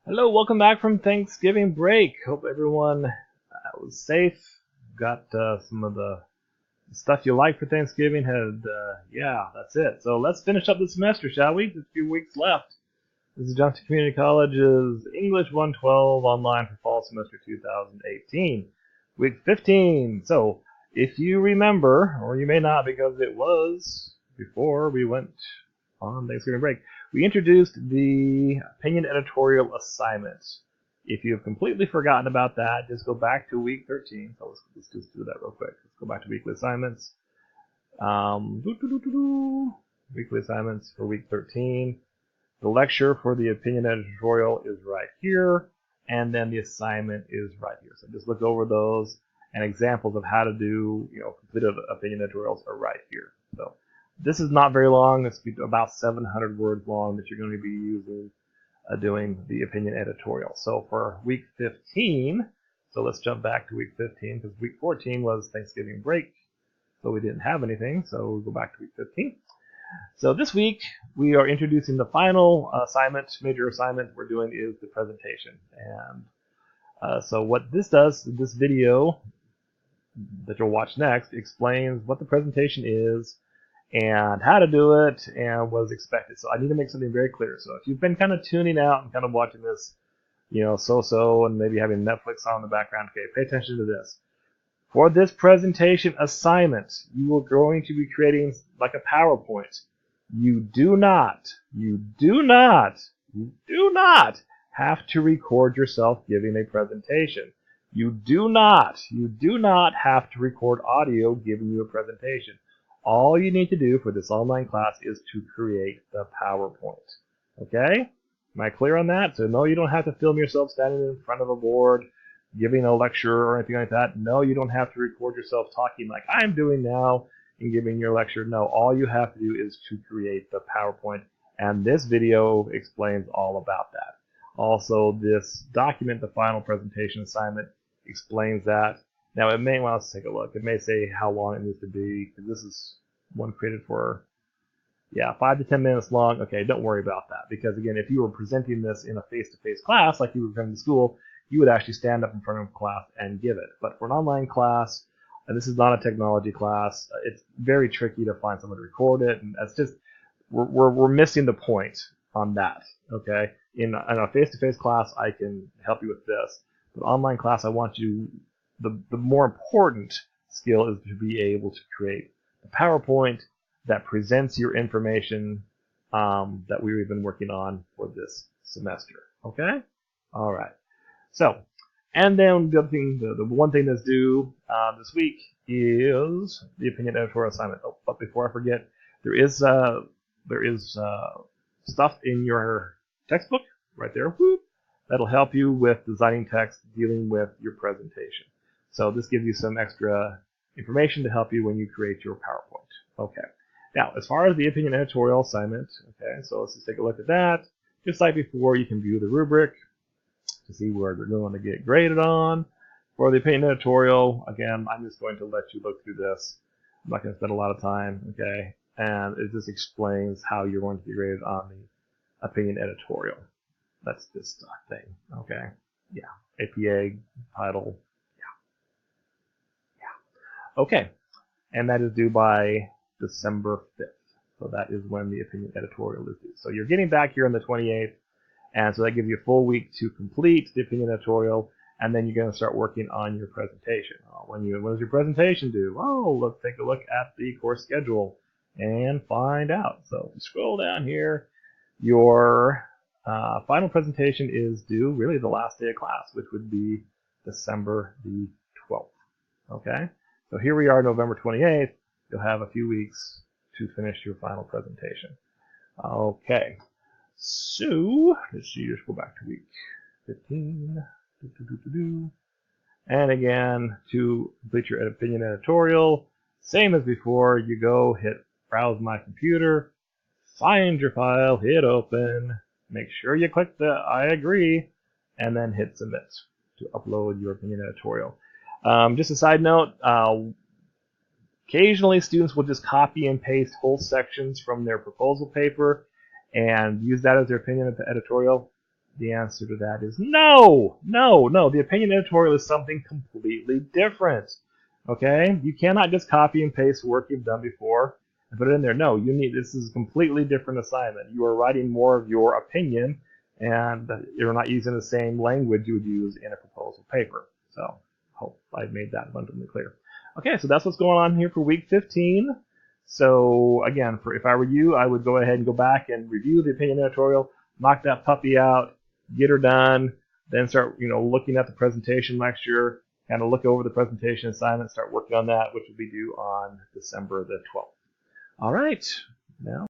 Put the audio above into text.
Hello, welcome back from Thanksgiving break. Hope everyone was safe. Got some of the stuff you like for Thanksgiving. Yeah, that's it. So let's finish up the semester, shall we? Just a few weeks left. This is Johnson Community College's English 112 online for fall semester 2018, week 15. So if you remember, or you may not because it was before we went on Thanksgiving break, we introduced the opinion editorial assignment. If you've completely forgotten about that, just go back to week 13. So let's just do that real quick. Let's go back to weekly assignments. Weekly assignments for week 13. The lecture for the opinion editorial is right here, and then the assignment is right here. So just look over those, and examples of how to do, completed opinion editorials are right here. So this is not very long. It's about 700 words long that you're going to be using doing the opinion editorial. So for week 15, so let's jump back to week 15 because week 14 was Thanksgiving break, so we didn't have anything. So we'll go back to week 15. So this week we are introducing the final assignment, major assignment we're doing is the presentation. And so what this does, this video that you'll watch next explains what the presentation is and how to do it and what is expected. So I need to make something very clear. So if you've been kind of tuning out and kind of watching this, so-so and maybe having Netflix on in the background, okay, pay attention to this. For this presentation assignment, you are going to be creating like a PowerPoint. You do not have to record yourself giving a presentation. You do not have to record audio giving you a presentation. All you need to do for this online class is to create the PowerPoint. Okay? Am I clear on that? So no, you don't have to film yourself standing in front of a board giving a lecture or anything like that. No, you don't have to record yourself talking like I'm doing now and giving your lecture. No, all you have to do is to create the PowerPoint, and this video explains all about that. Also, this document, the final presentation assignment, explains that. Now, let's take a look. It may say how long it needs to be, because this is one created for, 5 to 10 minutes long. Okay, don't worry about that, because again, if you were presenting this in a face-to-face class, like you were presenting to school, you would actually stand up in front of class and give it. But for an online class, and this is not a technology class, it's very tricky to find someone to record it, and that's just, we're missing the point on that, okay? In a face-to-face class, I can help you with this. But online class, I want you, the more important skill is to be able to create a PowerPoint that presents your information that we've been working on for this semester, okay? All right. So, and then the other thing, the one thing that's due this week is the opinion editorial assignment. Oh, but before I forget, there is stuff in your textbook right there. Whoop, that'll help you with designing text, dealing with your presentation. So this gives you some extra information to help you when you create your PowerPoint. Okay. Now, as far as the opinion editorial assignment, okay, so let's just take a look at that. Just like before, you can view the rubric to see where they're going to get graded on. For the opinion editorial, again, I'm just going to let you look through this. I'm not going to spend a lot of time, okay? And it just explains how you're going to be graded on the opinion editorial. That's this thing, okay? Yeah, APA, title, yeah. Okay, and that is due by December 5th. So that is when the opinion editorial is due. So you're getting back here on the 28th. And so that gives you a full week to complete the opinion editorial, and then you're going to start working on your presentation. When is your presentation due? Oh, let's take a look at the course schedule and find out. So scroll down here. Your final presentation is due really the last day of class, which would be December the 12th. Okay? So here we are, November 28th. You'll have a few weeks to finish your final presentation. Okay. So, let's see, just go back to week 15. And again, to complete your opinion editorial, same as before, you go hit Browse My Computer, find your file, hit Open, make sure you click the I agree, and then hit Submit to upload your opinion editorial. Just a side note, occasionally students will just copy and paste whole sections from their proposal paper and use that as their opinion editorial. The answer to that is no, no, no. The opinion editorial is something completely different. Okay? You cannot just copy and paste work you've done before and put it in there. No, this is a completely different assignment. You are writing more of your opinion, and you're not using the same language you would use in a proposal paper. So, hope I made that abundantly clear. Okay, so that's what's going on here for week 15. So again, if I were you, I would go ahead and go back and review the opinion editorial, knock that puppy out, get her done, then start looking at the presentation lecture, kind of look over the presentation assignment, start working on that, which will be due on December the 12th. All right, now